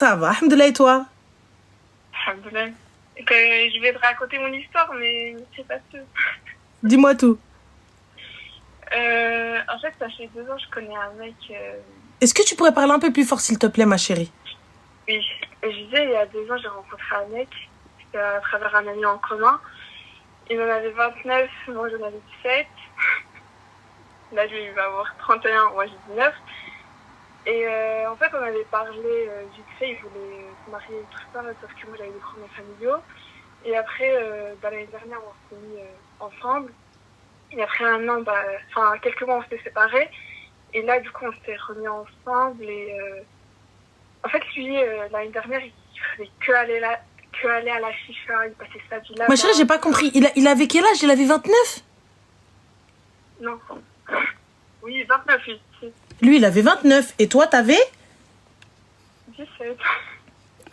Ça va, alhamdoulilah, et toi? Alhamdoulilah. Je vais te raconter mon histoire, mais c'est pas tout. Dis-moi tout. En fait, ça fait 2 ans que je connais un mec. Est-ce que tu pourrais parler un peu plus fort, s'il te plaît, ma chérie? Oui, je disais, il y a 2 ans, j'ai rencontré un mec. C'était à travers un ami en commun. Il en avait 29, moi j'en avais 17. Là, lui, il va avoir 31, moi j'ai 19. Et en fait, on avait parlé vite fait, il voulait se marier et tout ça, sauf que moi j'avais des problèmes familiaux. Et après, l'année dernière, on s'est mis ensemble. Et après un an, quelques mois, on s'était séparés. Et là, du coup, on s'est remis ensemble. Et en fait, lui, l'année dernière, il faisait que aller à la chicha, il passait sa vie là. Ma chérie, j'ai pas compris. Il avait quel âge? Il avait 29? Non. Oui, 29, oui. Lui, il avait 29. Et toi, t'avais 17.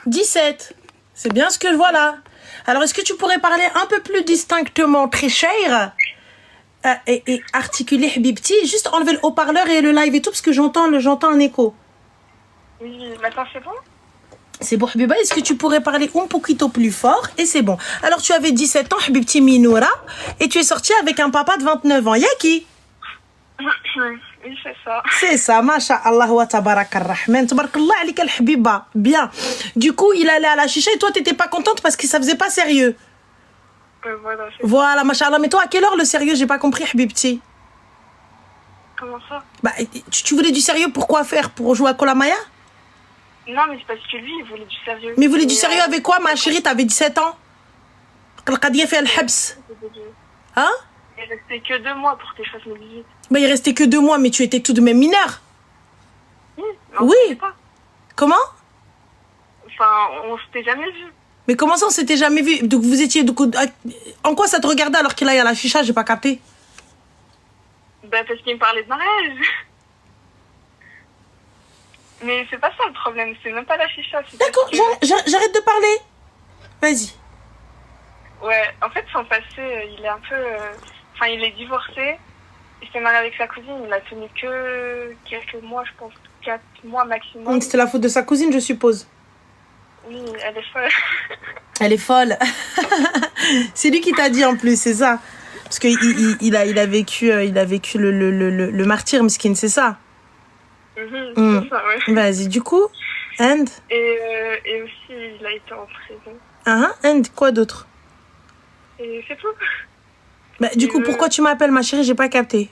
17. C'est bien ce que je vois là. Alors, est-ce que tu pourrais parler un peu plus distinctement, très cher, et articuler, Habibti? Juste enlever le haut-parleur et le live et tout, parce que j'entends un écho. Oui, maintenant c'est bon? C'est bon, Habiba. Est-ce que tu pourrais parler un poquito plus fort? Et c'est bon. Alors, tu avais 17 ans, Habibti Minoura, et tu es sortie avec un papa de 29 ans. Yaki? Oui, c'est ça. C'est ça, masha'Allah wa tabarakalrahman. Tabarakallah alika al-habiba. Bien. Du coup, il allait à la chicha et toi, t'étais pas contente parce que ça faisait pas sérieux. Voilà, masha'Allah. Mais toi, à quelle heure le sérieux? J'ai pas compris, Habibti. Comment ça? Bah, tu voulais du sérieux, pourquoi faire? Pour jouer à Kolamaya? Non, mais c'est parce que lui, il voulait du sérieux. Mais il voulait du sérieux avec quoi, ma chérie? T'avais 17 ans. Al-Qadiya fait al-Habs. Hein? Il restait que 2 mois pour que je fasse mes 18. Bah, il restait que 2 mois, mais tu étais tout de même mineur. Oui. Pas. Comment? Enfin, on s'était jamais vu. Mais comment ça, on s'était jamais vu? Donc, vous étiez... En quoi ça te regardait alors qu'il aille à la chicha? J'ai pas capté. Bah, parce qu'il me parlait de mariage. Mais c'est pas ça le problème, c'est même pas la chicha. D'accord, j'arrête de parler. Vas-y. Ouais, en fait, son passé, il est un peu... Enfin, il est divorcé. Il s'est marié avec sa cousine, il a tenu que quelques mois, je pense, 4 mois maximum. Donc, c'était la faute de sa cousine, je suppose. Oui, elle est folle. Elle est folle. C'est lui qui t'a dit en plus, c'est ça. Parce qu'il a vécu le martyr, Miskin, c'est ça. C'est ça, ouais. Vas-y, du coup, and et aussi, il a été en prison. And quoi d'autre? Et c'est tout. Bah, du coup, pourquoi tu m'appelles, ma chérie? J'ai pas capté.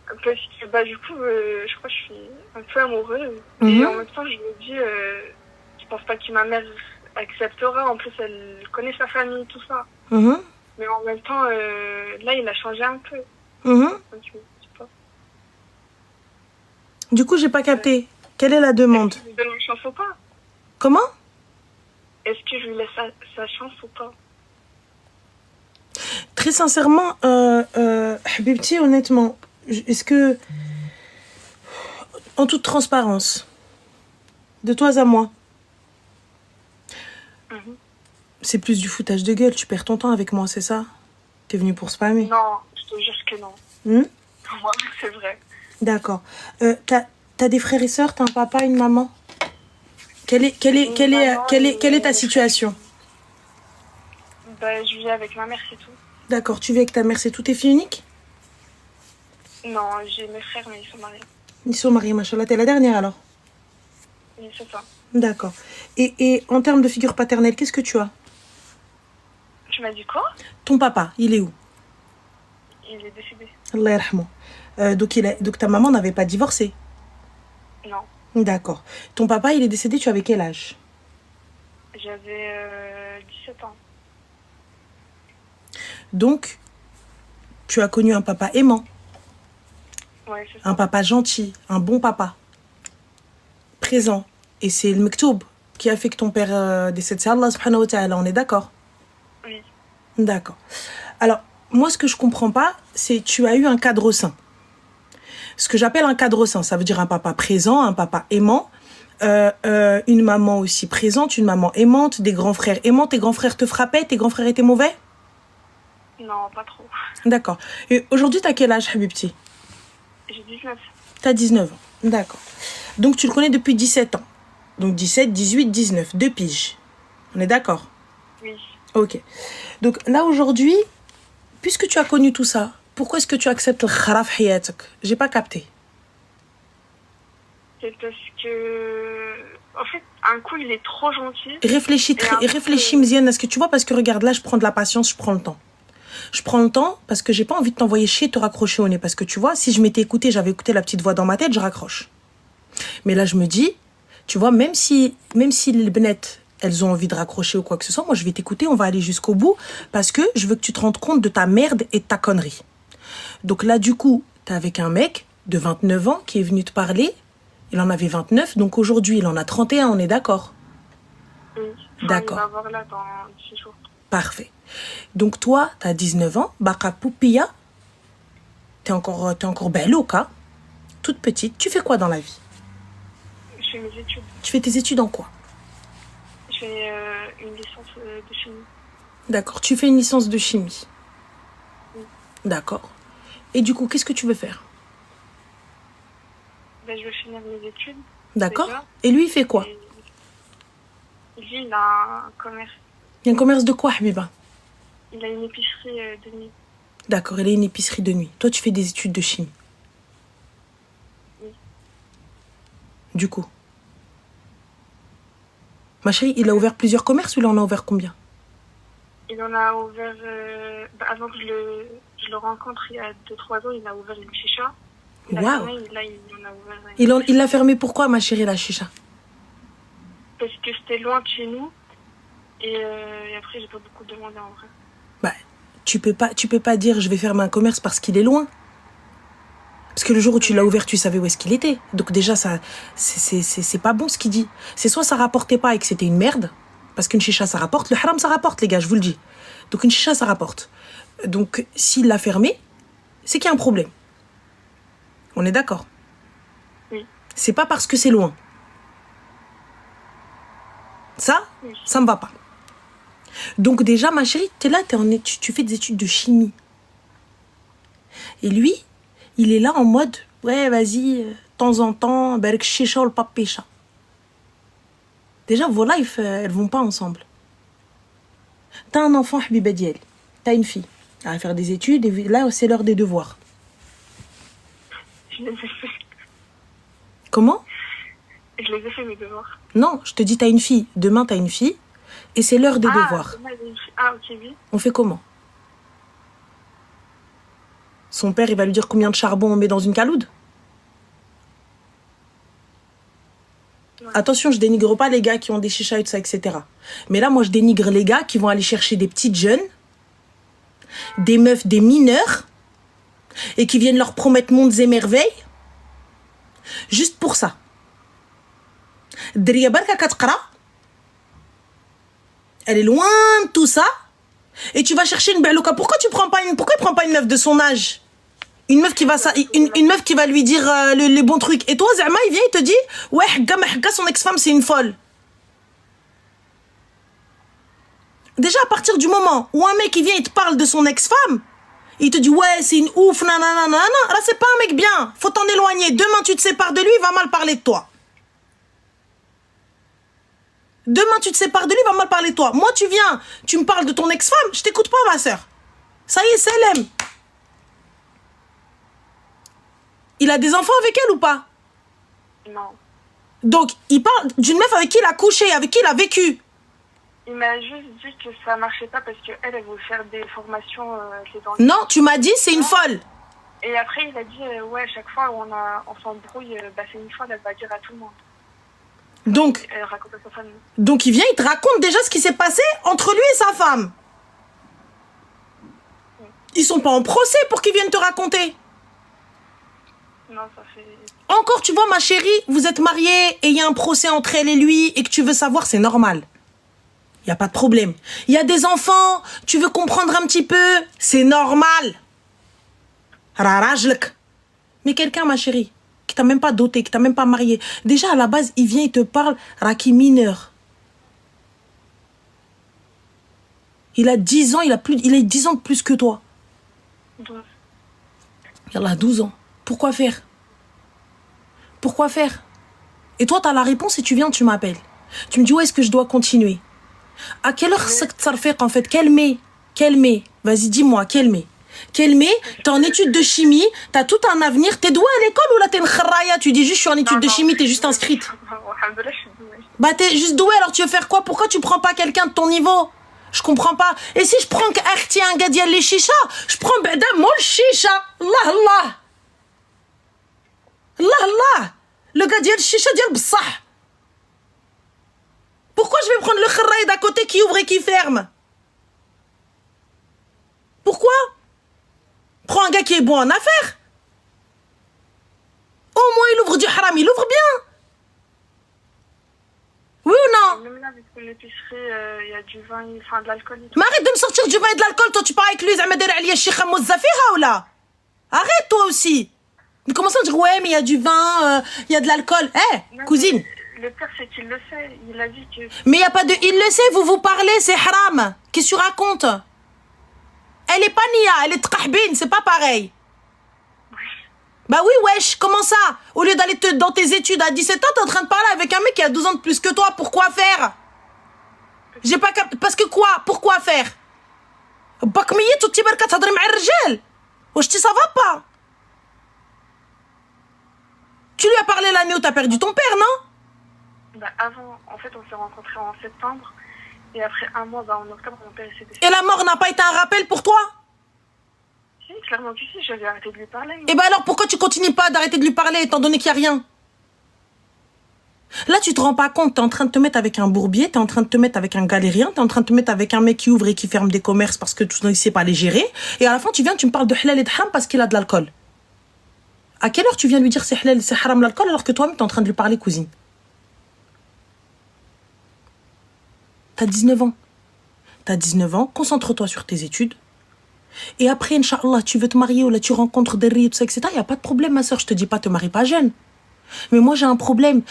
Parce que, du coup, je crois que je suis un peu amoureuse. Et en même temps, je me dis, je pense pas que ma mère acceptera. En plus, elle connaît sa famille, tout ça. Mais en même temps, là, il a changé un peu. Donc, je me dis pas. Du coup, j'ai pas capté. Quelle est la demande? Est-ce que je lui donne une chance ou pas? Comment? Est-ce que je lui laisse sa chance ou pas? Très sincèrement, Habibti, honnêtement, est-ce que, en toute transparence, de toi à moi, c'est plus du foutage de gueule, tu perds ton temps avec moi, c'est ça? T'es venu pour spammer? Non, je te jure que non. Pour moi, c'est vrai. D'accord. T'as des frères et sœurs, t'as un papa, une maman? Quelle est ta situation? Bah, je vis avec ma mère, c'est tout. D'accord, tu vis avec ta mère, c'est tout? T'es fille unique? Non, j'ai mes frères, mais ils sont mariés. Ils sont mariés, machallah. T'es la dernière alors? Oui, c'est ça. D'accord. Et en termes de figure paternelle, qu'est-ce que tu as? Tu m'as dit quoi? Ton papa, il est où? Il est décédé. Allah yarhamou. Donc ta maman n'avait pas divorcé? Non. D'accord. Ton papa, il est décédé, tu avais quel âge? J'avais 17 ans. Donc, tu as connu un papa aimant. Ouais, c'est ça. Un papa gentil, un bon papa. Présent. Et c'est le mektoub qui a fait que ton père décède. C'est Allah subhanahu wa ta'ala, on est d'accord? Oui. D'accord. Alors, moi, ce que je comprends pas, c'est tu as eu un cadre sain. Ce que j'appelle un cadre sain, ça veut dire un papa présent, un papa aimant, une maman aussi présente, une maman aimante, des grands frères aimants. Tes grands frères te frappaient? Tes grands frères étaient mauvais? Non, pas trop. D'accord. Et aujourd'hui, t'as quel âge, Habibti? J'ai 19. T'as 19 ans. D'accord. Donc, tu le connais depuis 17 ans. Donc 17, 18, 19, 2 piges. On est d'accord? Oui. Ok. Donc là aujourd'hui, puisque tu as connu tout ça, pourquoi est-ce que tu acceptes le kharaf hiyatak? J'ai pas capté. C'est parce que, en fait, un coup, il est trop gentil. Réfléchis, Mziane, est-ce que tu vois, parce que regarde, là, je prends de la patience, je prends le temps. Je prends le temps parce que j'ai pas envie de t'envoyer chier, te raccrocher au nez. Parce que tu vois, si je m'étais écouté, j'avais écouté la petite voix dans ma tête, je raccroche. Mais là, je me dis, tu vois, même si les benettes, elles ont envie de raccrocher ou quoi que ce soit, moi, je vais t'écouter, on va aller jusqu'au bout parce que je veux que tu te rendes compte de ta merde et de ta connerie. Donc là, du coup, t'es avec un mec de 29 ans qui est venu te parler. Il en avait 29, donc aujourd'hui, il en a 31, on est d'accord? Oui. D'accord. Il va voir là dans 6 jours. Parfait. Donc toi, t'as 19 ans, Baka Poupia, t'es encore belle au cas, toute petite. Tu fais quoi dans la vie? Je fais mes études. Tu fais tes études en quoi? Je fais une licence de chimie. D'accord, tu fais une licence de chimie. Oui. D'accord. Et du coup, qu'est-ce que tu veux faire? Ben, je vais finir mes études. D'accord. Déjà. Et lui, il fait quoi? Lui, il a un commerce. Il y a un commerce de quoi, Habiba? Il a une épicerie de nuit. D'accord, il a une épicerie de nuit. Toi, tu fais des études de chimie. Oui. Du coup, ma chérie, il a ouvert plusieurs commerces ou il en a ouvert combien? Il en a ouvert, avant que je le rencontre il y a 2-3 ans, il a ouvert une chicha. Waouh. Là, il en a ouvert. Il l'a fermé pourquoi, ma chérie, la chicha? Parce que c'était loin de chez nous. Et après, j'ai pas beaucoup demandé en vrai. Bah, tu peux pas dire je vais fermer un commerce parce qu'il est loin. Parce que le jour où tu l'as ouvert, tu savais où est-ce qu'il était. Donc déjà, ça, c'est pas bon ce qu'il dit. C'est soit ça rapportait pas et que c'était une merde, parce qu'une chicha, ça rapporte. Le haram, ça rapporte, les gars, je vous le dis. Donc une chicha, ça rapporte. Donc s'il l'a fermé, c'est qu'il y a un problème. On est d'accord? Oui. C'est pas parce que c'est loin. Ça, Oui. ça me va pas. Donc déjà, ma chérie, t'es là, tu fais des études de chimie. Et lui, il est là en mode, ouais, vas-y, de temps en temps, berk chicha ou le papécha. Déjà, vos lives, elles vont pas ensemble. T'as un enfant, Habiba Diel. T'as une fille. Elle va faire des études, et là, c'est l'heure des devoirs. Je les ai fait. Comment? Je les ai fait, mes devoirs. Non, je te dis, t'as une fille. Demain, t'as une fille, et c'est l'heure des devoirs. Ah, ok, oui. On fait comment? Son père, il va lui dire combien de charbon on met dans une caloude? Ouais. Attention, je dénigre pas les gars qui ont des chichas et tout ça, etc. Mais là, moi, je dénigre les gars qui vont aller chercher des petites jeunes, des meufs, des mineurs, et qui viennent leur promettre mondes et merveilles, juste pour ça. Dria Barka Katkara, elle est loin de tout ça, et tu vas chercher une belouka. Pourquoi il prend pas une meuf de son âge? Une meuf qui va lui dire les bons trucs. Et toi, Zama, il vient, il te dit, ouais, Hagga, son ex-femme, c'est une folle. Déjà, à partir du moment où un mec, il vient, il te parle de son ex-femme, il te dit, ouais, c'est une ouf, nanana, là, c'est pas un mec bien. Faut t'en éloigner. Demain, tu te sépares de lui, il va mal parler de toi. Demain, tu te sépares de lui, il va mal parler de toi. Moi, tu viens, tu me parles de ton ex-femme, je t'écoute pas, ma soeur. Ça y est, c'est l'aime. Il a des enfants avec elle ou pas? Non. Donc, il parle d'une meuf avec qui il a couché, avec qui il a vécu. Il m'a juste dit que ça marchait pas parce qu'elle, elle voulait faire des formations Non, tu m'as dit c'est une folle. Et après, il a dit, ouais, à chaque fois où on s'embrouille, c'est une folle, elle va dire à tout le monde. Donc, elle raconte à sa famille. Donc, il vient, il te raconte déjà ce qui s'est passé entre lui et sa femme. Ils sont pas en procès pour qu'ils viennent te raconter. Non, ça fait... Encore, tu vois, ma chérie, vous êtes mariés et il y a un procès entre elle et lui et que tu veux savoir, c'est normal. Il n'y a pas de problème. Il y a des enfants, tu veux comprendre un petit peu, c'est normal. Rarajlek. Mais quelqu'un, ma chérie, qui t'a même pas doté, qui t'a même pas marié, déjà à la base, il vient, il te parle, Raki mineur. Il a 10 ans, il a 10 ans de plus que toi. 12. Il a 12 ans. Pourquoi faire? Pourquoi faire? Et toi, tu as la réponse et tu viens, tu m'appelles. Tu me dis où est-ce que je dois continuer. À quelle heure c'est que ça fait en fait? Quel mai? Vas-y, dis-moi, quel mai? T'es en études de chimie, t'as tout un avenir. T'es douée à l'école ou là t'es une kharaya? Tu dis juste je suis en études de chimie, t'es juste inscrite. Bah t'es juste douée, alors tu veux faire quoi? Pourquoi tu prends pas quelqu'un de ton niveau? Je comprends pas. Et si je prends un gars ديال les chicha, je prends bada moi le chicha. Allah. Le gars ديال chicha ديال بصح. Pourquoi je vais prendre le kharaya d'à côté qui ouvre et qui ferme? Pourquoi? Prends un gars qui est bon en affaires. Au moins il ouvre du haram, il ouvre bien. Oui ou non? Même là, avec l'épicerie, il y a du vin, enfin de l'alcool et tout. Mais arrête de me sortir du vin et de l'alcool. Toi, tu parles avec lui, زعما داير عليا شي خموزة فيها ولا? Arrête toi aussi. Mais comment ça dire ouais mais il y a du vin, il y a de l'alcool. Non, Cousine. Le pire, c'est qu'il le sait. Il a dit que... Mais il y a pas de il le sait, vous parlez, c'est haram. Qu'est-ce que tu racontes? Elle est pas nia, elle est tqahbine, c'est pas pareil. Bah oui, wesh, comment ça? Au lieu d'aller dans tes études à 17 ans, t'es en train de parler avec un mec qui a 12 ans de plus que toi. Pourquoi faire? J'ai pas cap... Parce que quoi? Pourquoi faire? Bakmiye tout petit barka تهضري مع الرجال. Wesh, ça va pas? Tu lui as parlé l'année où t'as perdu ton père, non? Bah avant, en fait, on s'est rencontrés en septembre. Et après un mois, bah, en octobre, mon père s'est décédé. Et la mort n'a pas été un rappel pour toi? Si, clairement que si, j'avais arrêté de lui parler. Et bah alors pourquoi tu continues pas d'arrêter de lui parler étant donné qu'il n'y a rien? Là tu te rends pas compte, t'es en train de te mettre avec un bourbier, t'es en train de te mettre avec un galérien, t'es en train de te mettre avec un mec qui ouvre et qui ferme des commerces parce que tu ne sais pas les gérer. Et à la fin tu viens, tu me parles de halal et de haram parce qu'il a de l'alcool. À quelle heure tu viens lui dire c'est halal, c'est haram l'alcool alors que toi-même t'es en train de lui parler, cousine? T'as 19 ans. T'as 19 ans, concentre-toi sur tes études. Et après, Inch'Allah, tu veux te marier ou là tu rencontres des riz, tout ça, etc. Il n'y a pas de problème, ma soeur. Je te dis pas, te marie pas jeune. Mais moi, j'ai un problème.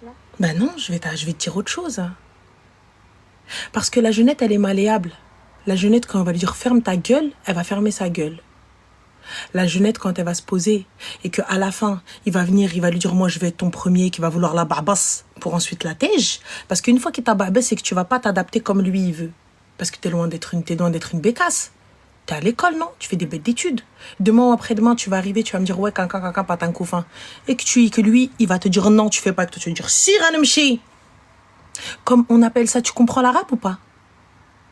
Non. Ben non, je vais te dire autre chose. Parce que la jeunette, elle est malléable. La jeunette, quand on va lui dire ferme ta gueule, elle va fermer sa gueule. La jeunette, quand elle va se poser et qu'à la fin, il va venir, il va lui dire moi je vais être ton premier, qui va vouloir la barbasse pour ensuite la tège. Parce qu'une fois qu'il t'a barbasse, c'est que tu vas pas t'adapter comme lui il veut. Parce que t'es loin d'être une bécasse. T'es à l'école, non? Tu fais des bêtes d'études. Demain ou après-demain, tu vas arriver, tu vas me dire ouais, caca, pas un couffin. Et que lui, il va te dire non, tu fais pas que toi, tu vas dire si, ranamchi. Comme on appelle ça, tu comprends l'arabe ou pas?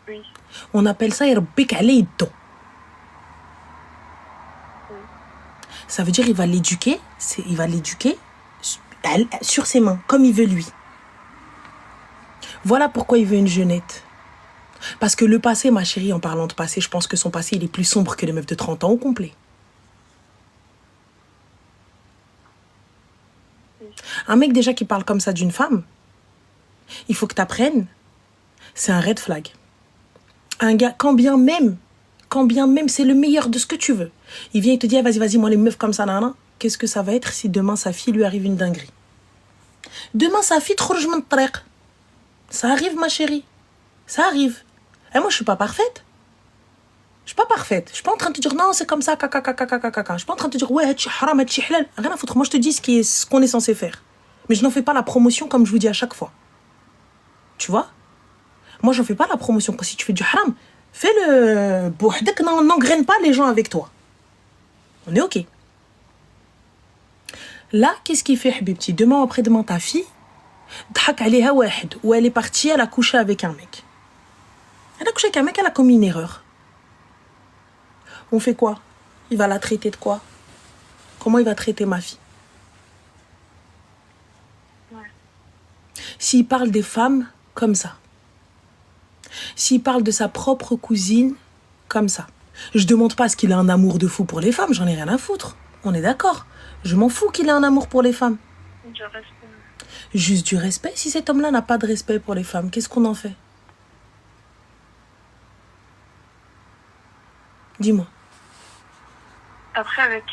Oui. On appelle ça Yarbik alaydo. Ça veut dire il va l'éduquer sur ses mains, comme il veut lui. Voilà pourquoi il veut une jeunette. Parce que le passé, ma chérie, en parlant de passé, je pense que son passé, il est plus sombre que les meufs de 30 ans au complet. Un mec déjà qui parle comme ça d'une femme, il faut que tu apprennes, c'est un red flag. Un gars, quand bien même, c'est le meilleur de ce que tu veux. Il vient, il te dit, ah, vas-y, moi les meufs comme ça, nan. Qu'est-ce que ça va être si demain sa fille lui arrive une dinguerie? Demain sa fille, ça arrive, ma chérie. Ça arrive. Et moi, je suis pas parfaite. Je suis pas pas en train de te dire, non, c'est comme ça, caca. Je suis pas en train de te dire, ouais, tu haram, tu halal. Rien à foutre. Moi, je te dis ce qu'on est censé faire. Mais je n'en fais pas la promotion comme je vous dis à chaque fois. Tu vois? Moi, j'en fais pas la promotion. Quand si tu fais du haram, fais-le. N'engraine pas les gens avec toi. On est OK. Là, qu'est-ce qu'il fait, Habibti? Demain ou après-demain, ta fille, ضحك عليها واحد, ou elle est partie, elle a couché avec un mec. Elle a couché avec un mec, elle a commis une erreur. On fait quoi? Il va la traiter de quoi? Comment il va traiter ma fille? Ouais. S'il parle des femmes comme ça, s'il parle de sa propre cousine comme ça, je demande pas à ce qu'il ait un amour de fou pour les femmes, j'en ai rien à foutre. On est d'accord. Je m'en fous qu'il ait un amour pour les femmes. Du respect. Juste du respect. Si cet homme-là n'a pas de respect pour les femmes, qu'est-ce qu'on en fait? Dis-moi. Après, avec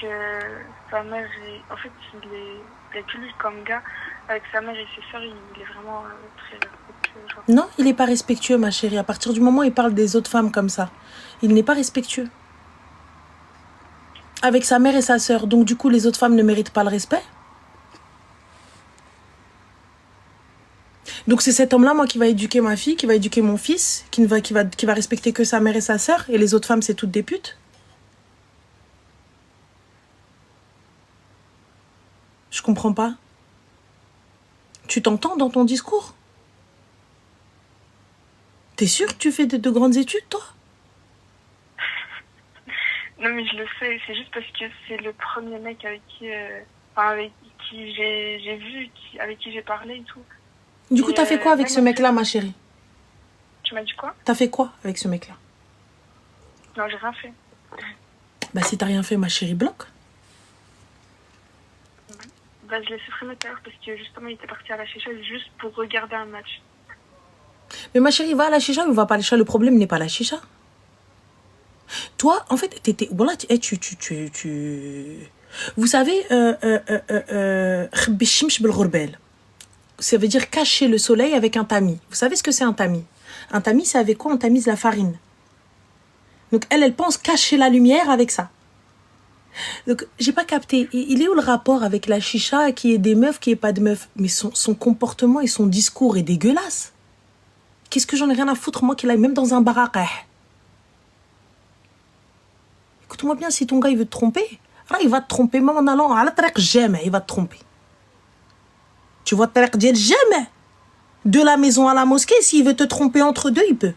sa mère, en fait, il est plus comme gars. Avec sa mère et ses soeurs, il est vraiment très respectueux. Genre. Non, il n'est pas respectueux, ma chérie. À partir du moment où il parle des autres femmes comme ça, il n'est pas respectueux. Avec sa mère et sa sœur. Donc, du coup, les autres femmes ne méritent pas le respect. Donc, c'est cet homme-là, moi, qui va éduquer ma fille, qui va éduquer mon fils, qui va respecter que sa mère et sa sœur. Et les autres femmes, c'est toutes des putes. Je comprends pas. Tu t'entends dans ton discours? T'es sûr que tu fais de grandes études, toi? Non, mais je le sais. C'est juste parce que c'est le premier mec avec qui j'ai vu, avec qui j'ai parlé et tout. Du coup, t'as fait quoi avec ce mec-là, ma chérie? Tu m'as dit quoi? T'as fait quoi avec ce mec-là? Non, j'ai rien fait. Bah, si t'as rien fait, ma chérie, bloque. Bah, je l'ai supprimé tout à l'heure parce que justement, il était parti à la chicha juste pour regarder un match. Mais ma chérie, va à la chicha ou va pas à la chicha? Le problème n'est pas la chicha. Toi, en fait, t'étais... Voilà, Vous savez, ça veut dire cacher le soleil avec un tamis. Vous savez ce que c'est un tamis? Un tamis, c'est avec quoi on tamise la farine? Donc, elle pense cacher la lumière avec ça. Donc, j'ai pas capté. Il est où le rapport avec la chicha, qui est des meufs, qui est pas de meufs? Mais son comportement et son discours est dégueulasse. Qu'est-ce que j'en ai rien à foutre, moi, qu'il aille même dans un barakah? Écoute-moi bien, si ton gars, il veut te tromper, il va te tromper, même en allant à la tariq jamais, il va te tromper. Tu vois, tariq diel jamais. De la maison à la mosquée, s'il veut te tromper entre deux, il peut.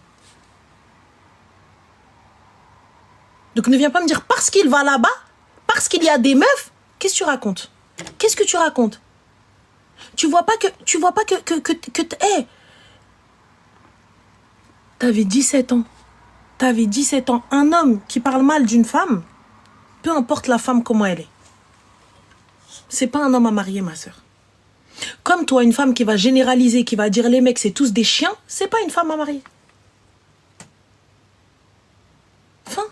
Donc, ne viens pas me dire, parce qu'il va là-bas, parce qu'il y a des meufs, qu'est-ce que tu racontes? Qu'est-ce que tu racontes? Tu vois pas que hey, t'avais 17 ans. T'avais 17 ans. Un homme qui parle mal d'une femme, peu importe la femme comment elle est, c'est pas un homme à marier, ma soeur. Comme toi, une femme qui va généraliser, qui va dire les mecs c'est tous des chiens, c'est pas une femme à marier. Fin.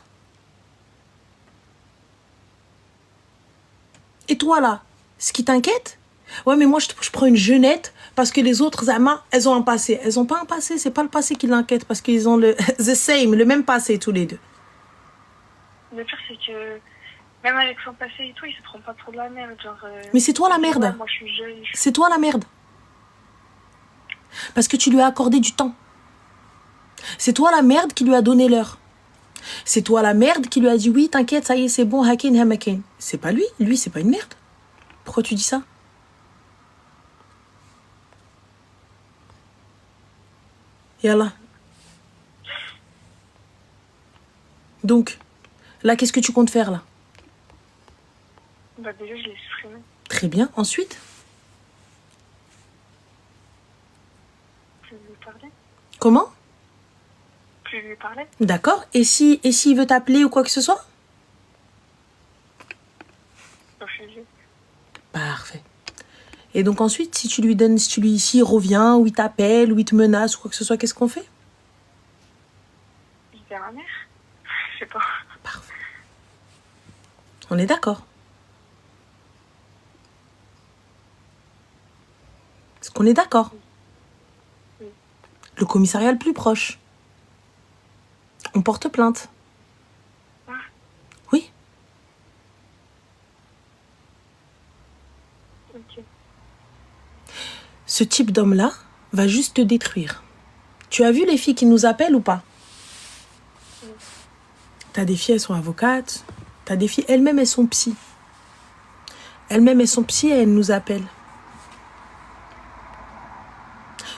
Et toi là, ce qui t'inquiète? Ouais, mais moi je prends une jeunette parce que les autres amas, elles ont un passé. Elles ont pas un passé, c'est pas le passé qui l'inquiète parce qu'ils ont le le même passé tous les deux. Le pire c'est que même avec son passé et tout, il se prend pas trop de la merde. Genre, mais c'est toi la merde. Ouais, moi je suis jeune. C'est toi la merde. Parce que tu lui as accordé du temps. C'est toi la merde qui lui a donné l'heure. C'est toi la merde qui lui a dit oui, t'inquiète, ça y est, c'est bon, hakin, hamakin. C'est pas lui, c'est pas une merde. Pourquoi tu dis ça? Yallah. Donc, là, qu'est-ce que tu comptes faire là? Bah déjà, je l'ai supprimé. Très bien. Ensuite? Plus lui parler. Comment? Plus lui parler. D'accord. Et s'il veut t'appeler ou quoi que ce soit? Refuser. Parfait. Et donc ensuite, s'il revient, ou il t'appelle, ou il te menace, ou quoi que ce soit, qu'est-ce qu'on fait? Il dit à ma mère. Je sais pas. Parfait. On est d'accord. Est-ce qu'on est d'accord? Oui. Le commissariat le plus proche. On porte plainte. Ah. Oui. Ok. Ce type d'homme-là va juste te détruire. Tu as vu les filles qui nous appellent ou pas? Oui. T'as des filles, elles sont avocates. T'as des filles, elles-mêmes, elles sont psy. Elles-mêmes, elles sont psy et elles nous appellent.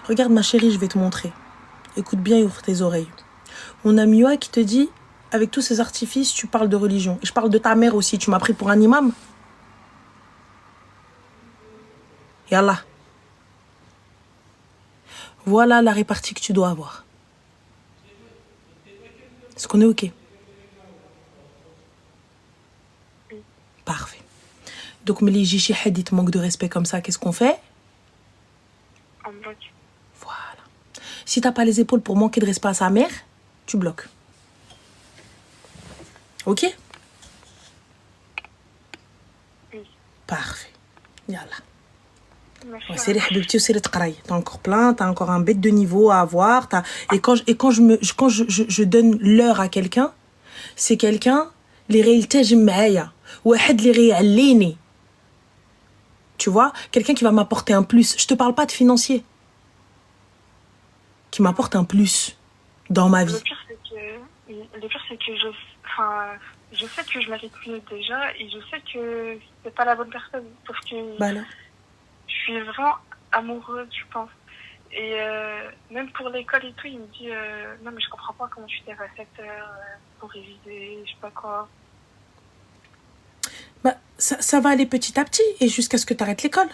Regarde ma chérie, je vais te montrer. Écoute bien et ouvre tes oreilles. On a Mioa qui te dit, avec tous ces artifices, tu parles de religion. Et je parle de ta mère aussi. Tu m'as pris pour un imam. Yallah. Voilà la répartie que tu dois avoir. Est-ce qu'on est OK? Parfait. Donc, mais les Jishi Hadith manque de respect comme ça, qu'est-ce qu'on fait? On bloque. Voilà. Si t'as pas les épaules pour manquer de respect à sa mère, tu bloques. OK? Oui. Parfait. Yallah. Merci. Ouais, c'est les habibti ou c'est les tqaraï. T'as encore plein, t'as encore un bête de niveau à avoir. Et quand je donne l'heure à quelqu'un, c'est quelqu'un, les réalités, j'aime maïa. Ouahad les réalini. Tu vois, quelqu'un qui va m'apporter un plus. Je te parle pas de financier. Qui m'apporte un plus dans ma vie. Le pire, c'est que je sais que je mérite mieux déjà et je sais que c'est pas la bonne personne. Parce que Bah là. je suis vraiment amoureuse, je pense. Et même pour l'école et tout, il me dit non, mais je comprends pas comment tu t'es à 7 heures pour réviser, je sais pas quoi. Bah, ça va aller petit à petit et jusqu'à ce que tu arrêtes l'école.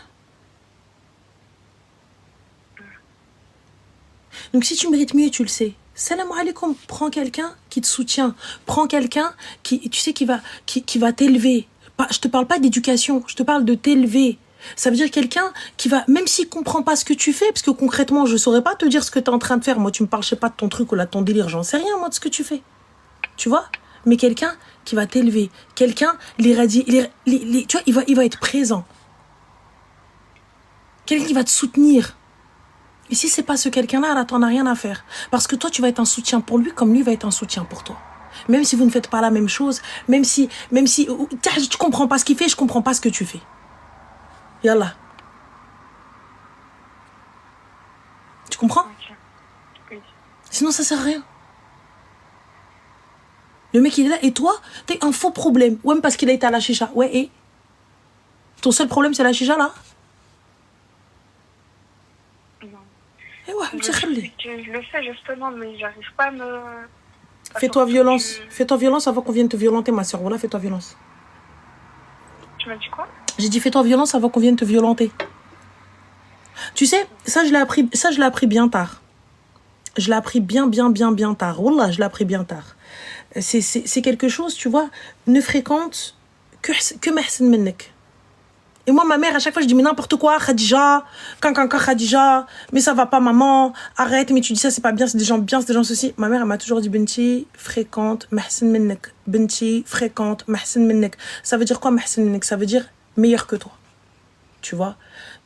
Donc si tu mérites mieux, tu le sais. Salam alaikum, prends quelqu'un qui te soutient. Prends quelqu'un qui, tu sais, qui va t'élever. Je te parle pas d'éducation, je te parle de t'élever. Ça veut dire quelqu'un qui va, même s'il comprend pas ce que tu fais, parce que concrètement, je saurais pas te dire ce que tu es en train de faire. Moi, tu me parles, je sais pas, de ton truc ou là, de ton délire, j'en sais rien, moi, de ce que tu fais. Tu vois? Mais quelqu'un qui va t'élever. Quelqu'un, tu vois, il va être présent. Quelqu'un qui va te soutenir. Et si c'est pas ce quelqu'un-là, là, t'en as rien à faire. Parce que toi, tu vas être un soutien pour lui comme lui va être un soutien pour toi. Même si vous ne faites pas la même chose, même si tu comprends pas ce qu'il fait, je comprends pas ce que tu fais. Yallah. Tu comprends? Okay. Oui. Sinon, ça sert à rien. Le mec, il est là, et toi, t'es un faux problème. Ouais, parce qu'il a été à la chicha. Ouais, et? Ton seul problème, c'est la chicha, là? Non. Eh ouais, Je le sais justement, mais j'arrive pas à me... Fais-toi violence. Fais-toi violence avant qu'on vienne te violenter, ma soeur. Voilà, fais-toi violence. Tu m'as dit quoi? J'ai dit fais-toi violence avant qu'on vienne te violenter. Tu sais, ça je l'ai appris bien tard. Je l'ai appris bien tard. Wallah, je l'ai appris bien tard. C'est quelque chose, tu vois, ne fréquente que mahsen minnek. Et moi, ma mère, à chaque fois, je dis, mais n'importe quoi, Khadija, Khadija, mais ça va pas, maman, arrête, mais tu dis ça, c'est pas bien, c'est des gens bien, c'est des gens ceci. Ma mère, elle m'a toujours dit, Binti, fréquente, mahsen minnek. Binti, fréquente, mahsen minnek. Ça veut dire quoi, mahsen minnek? Ça veut dire meilleur que toi. Tu vois?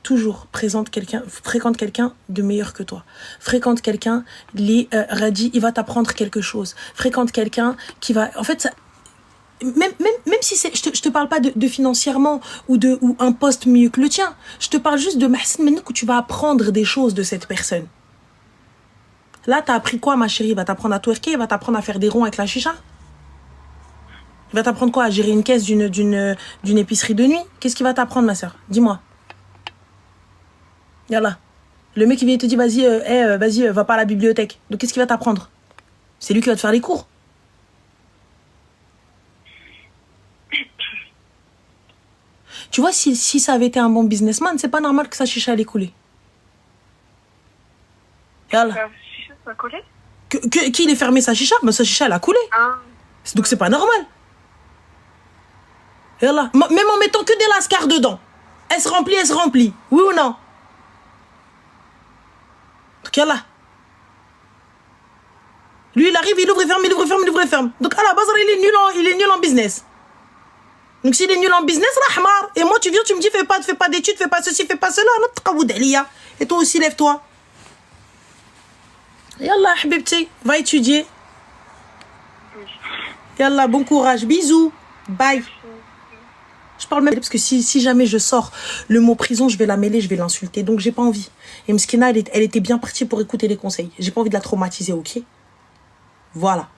Toujours fréquente quelqu'un de meilleur que toi. Fréquente quelqu'un, Radi, il va t'apprendre quelque chose. Fréquente quelqu'un qui va... En fait, ça... Même si c'est, je te parle pas de financièrement ou un poste mieux que le tien. Je te parle juste de mahsen minnek où tu vas apprendre des choses de cette personne. Là, t'as appris quoi, ma chérie? Il va t'apprendre à twerker, il va t'apprendre à faire des ronds avec la chicha. Il va t'apprendre quoi? À gérer une caisse d'une épicerie de nuit? Qu'est-ce qu'il va t'apprendre, ma soeur? Dis-moi. Yallah. Le mec, il vient te dire, vas-y, va pas à la bibliothèque. Donc, qu'est-ce qu'il va t'apprendre? C'est lui qui va te faire les cours. Tu vois, si ça avait été un bon businessman, c'est pas normal que sa chicha allait couler. Yallah. Sa chicha, ça a collé? Qu'il ait fermé sa chicha? Mais sa chicha, elle a coulé. Ah. Donc, c'est pas normal. Yallah. Même en mettant que des lascars dedans. Elle se remplit. Oui ou non? Donc, yallah. Lui, il arrive, il ouvre et ferme. Donc, à la base, il est nul en business. Donc, s'il est nul en business, rahmar. Et moi, tu viens, tu me dis, fais pas d'études, fais pas ceci, fais pas cela. Et toi aussi, lève-toi. Yallah, habibti, va étudier. Yallah, bon courage. Bisous. Bye. Je parle même parce que si jamais je sors le mot prison, je vais la mêler, je vais l'insulter. Donc, j'ai pas envie. Et Mskina, elle était bien partie pour écouter les conseils. J'ai pas envie de la traumatiser, ok? Voilà.